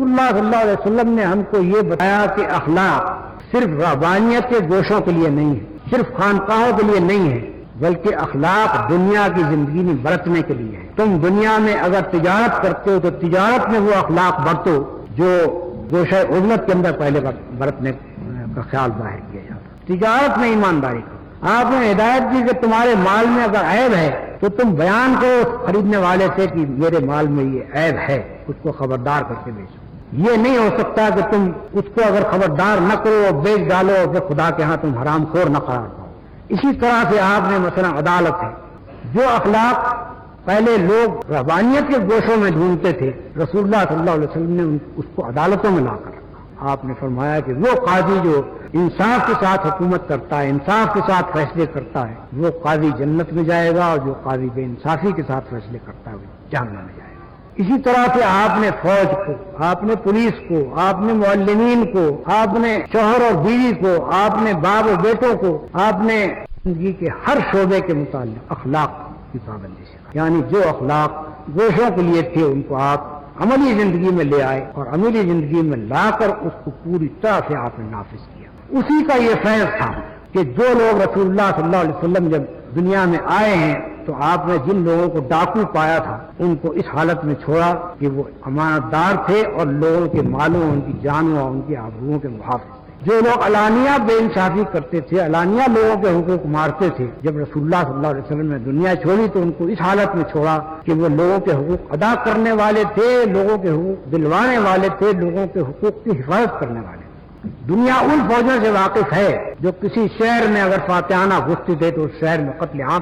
اللہ صلی اللہ علیہ وسلم نے ہم کو یہ بتایا کہ اخلاق صرف رہبانیت کے گوشوں کے لیے نہیں ہے، صرف خانقاہوں کے لیے نہیں ہے، بلکہ اخلاق دنیا کی زندگی میں برتنے کے لیے ہے۔ تم دنیا میں اگر تجارت کرتے ہو تو تجارت میں وہ اخلاق برتو جو گوشہ عزلت کے اندر پہلے برتنے کا خیال ظاہر کیا جاتا۔ تجارت میں ایمانداری کرو۔ آپ نے ہدایت دی کہ تمہارے مال میں اگر عیب ہے تو تم بیان کرو خریدنے والے سے کہ میرے مال میں یہ عیب ہے، اس کو خبردار کر کے بیچو۔ یہ نہیں ہو سکتا کہ تم اس کو اگر خبردار نہ کرو اور بیچ ڈالو اور پھر خدا کے ہاں تم حرام خور نہ قرار پاؤ۔ اسی طرح سے آپ نے مثلا عدالت ہے، جو اخلاق پہلے لوگ رہبانیت کے گوشوں میں ڈھونڈتے تھے، رسول اللہ صلی اللہ علیہ وسلم نے اس کو عدالتوں میں لا کر رکھا۔ آپ نے فرمایا کہ وہ قاضی جو انصاف کے ساتھ حکومت کرتا ہے، انصاف کے ساتھ فیصلے کرتا ہے، وہ قاضی جنت میں جائے گا، اور جو قاضی بے انصافی کے ساتھ فیصلے کرتا ہے وہ جہنم میں جائے گا۔ اسی طرح سے آپ نے فوج کو، آپ نے پولیس کو، آپ نے معلمین کو، آپ نے شوہر اور بیوی کو، آپ نے باپ اور بیٹوں کو، آپ نے زندگی کے ہر شعبے کے متعلق اخلاق کی پابندی سے، یعنی جو اخلاق گوشوں کے لیے تھے ان کو آپ عملی زندگی میں لے آئے اور عملی زندگی میں لا کر اس کو پوری طرح سے آپ نے نافذ کیا۔ اسی کا یہ فیض تھا کہ جو لوگ رسول اللہ صلی اللہ علیہ وسلم جب دنیا میں آئے ہیں تو آپ نے جن لوگوں کو ڈاکو پایا تھا ان کو اس حالت میں چھوڑا کہ وہ امانت دار تھے اور لوگوں کے مالوں، ان کی جانوں اور ان کی آبروؤں کے محافظ تھے۔ جو لوگ علانیہ بے انصافی کرتے تھے، علانیہ لوگوں کے حقوق مارتے تھے، جب رسول اللہ صلی اللہ علیہ وسلم نے دنیا چھوڑی تو ان کو اس حالت میں چھوڑا کہ وہ لوگوں کے حقوق ادا کرنے والے تھے، لوگوں کے حقوق دلوانے والے تھے، لوگوں کے حقوق کی حفاظت کرنے والے تھے۔ دنیا ان فوجوں سے واقف ہے جو کسی شہر میں اگر فاتحانہ گھستے تھے تو اس شہر میں قتل عام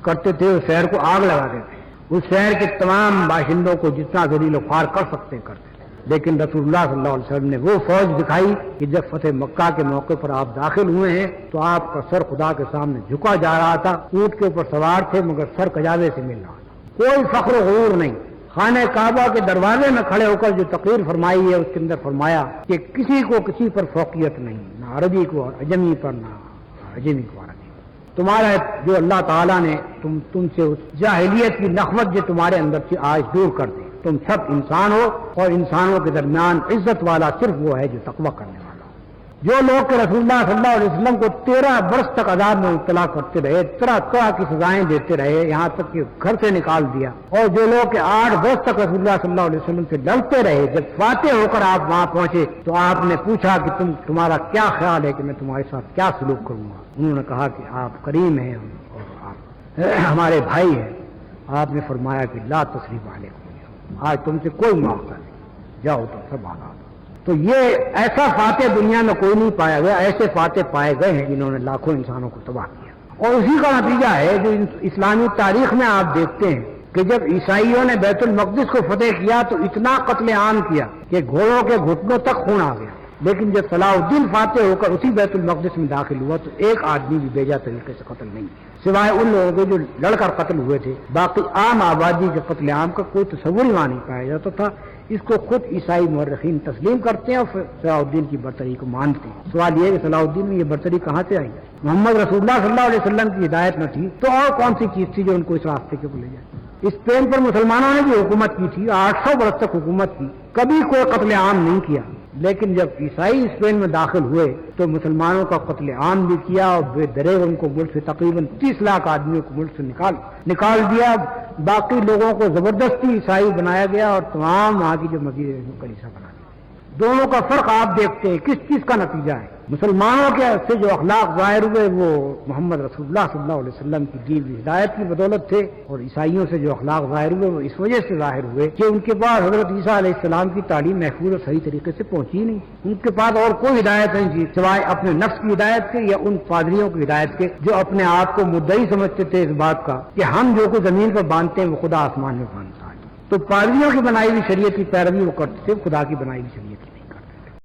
کرتے تھے، اس شہر کو آگ لگاتے تھے، اس شہر کے تمام باشندوں کو جتنا ذلیل و خوار کر سکتے کرتے تھے۔ لیکن رسول اللہ صلی اللہ علیہ وسلم نے وہ فوج دکھائی کہ جب فتح مکہ کے موقع پر آپ داخل ہوئے ہیں تو آپ کا سر خدا کے سامنے جھکا جا رہا تھا، اونٹ کے اوپر سوار تھے مگر سر کجاوے سے مل رہا تھا، کوئی فخر و غرور نہیں۔ خانہ کعبہ کے دروازے میں کھڑے ہو کر جو تقریر فرمائی ہے اس کے اندر فرمایا کہ کسی کو کسی پر فوقیت نہیں، نہ عربی کو عجمی پر، نہ عجمی کو عربی۔ تمہارا جو اللہ تعالیٰ نے تم سے اس جاہلیت کی نخوت جو تمہارے اندر سے آج دور کر دی، تم سب انسان ہو اور انسانوں کے درمیان عزت والا صرف وہ ہے جو تقویٰ کرنے والا۔ جو لوگ کہ رسول اللہ صلی اللہ علیہ وسلم کو 13 برس تک عذاب میں مبتلا کرتے رہے، طرح طرح کی سزائیں دیتے رہے، یہاں تک کہ گھر سے نکال دیا، اور جو لوگ کہ 8 برس تک رسول اللہ صلی اللہ علیہ وسلم سے لڑتے رہے، جب فاتح ہو کر آپ وہاں پہنچے تو آپ نے پوچھا کہ تمہارا کیا خیال ہے کہ میں تمہارے ساتھ کیا سلوک کروں گا؟ انہوں نے کہا کہ آپ کریم ہیں اور آپ ہمارے بھائی ہیں۔ آپ نے فرمایا کہ لا تثریب علیکم، آج تم سے کوئی معاوضہ نہیں، جاؤ تم سب آزاد۔ تو یہ ایسا فاتح دنیا میں کوئی نہیں پایا گیا، ایسے فاتح پائے گئے ہیں جنہوں نے لاکھوں انسانوں کو تباہ کیا۔ اور اسی کا نتیجہ ہے جو اسلامی تاریخ میں آپ دیکھتے ہیں کہ جب عیسائیوں نے بیت المقدس کو فتح کیا تو اتنا قتل عام کیا کہ گھوڑوں کے گھٹنوں تک خون آ گیا، لیکن جب صلاح الدین فاتح ہو کر اسی بیت المقدس میں داخل ہوا تو ایک آدمی بھی بیجا طریقے سے قتل نہیں کیا، سوائے ان لوگوں کے جو لڑ کر قتل ہوئے تھے۔ باقی عام آبادی کے قتل عام کا کوئی تصور ہی وہاں نہیں پایا جاتا تھا۔ اس کو خود عیسائی مورخین تسلیم کرتے ہیں اور صلاح الدین کی برتری کو مانتے ہیں۔ سوال یہ ہے کہ صلاح الدین میں یہ برتری کہاں سے آئی؟ محمد رسول اللہ صلی اللہ علیہ وسلم کی ہدایت نہ تھی تو اور کون سی چیز تھی جو ان کو اس راستے کے اوپر لے جائے؟ اسپین پر مسلمانوں نے بھی حکومت کی تھی، 800 برس تک حکومت کی، کبھی کوئی قتل عام نہیں کیا، لیکن جب عیسائی اسپین میں داخل ہوئے تو مسلمانوں کا قتل عام بھی کیا اور بے دریغ ان کو ملک سے تقریباً 30 لاکھ آدمیوں کو ملک سے نکال دیا۔ باقی لوگوں کو زبردستی عیسائی بنایا گیا اور تمام وہاں کی جو مسجد کلیسا بنا دیا۔ دونوں کا فرق آپ دیکھتے ہیں کس چیز کا نتیجہ ہے؟ مسلمانوں کے سے جو اخلاق ظاہر ہوئے وہ محمد رسول اللہ صلی اللہ علیہ وسلم کی دی ہوئی ہدایت کی بدولت تھے، اور عیسائیوں سے جو اخلاق ظاہر ہوئے وہ اس وجہ سے ظاہر ہوئے کہ ان کے پاس حضرت عیسیٰ علیہ السلام کی تعلیم محفوظ اور صحیح طریقے سے پہنچی نہیں، ان کے پاس اور کوئی ہدایت نہیں تھی سوائے اپنے نفس کی ہدایت کے یا ان پادریوں کی ہدایت کے جو اپنے آپ کو مدعی سمجھتے تھے اس بات کا کہ ہم جو کچھ زمین پر باندھتے ہیں وہ خدا آسمان میں باندھتا ہے۔ تو پادریوں کی بنائی ہوئی شریعت کی پیروی وہ کرتے تھے، خدا کی بنائی ہوئی شریعت کی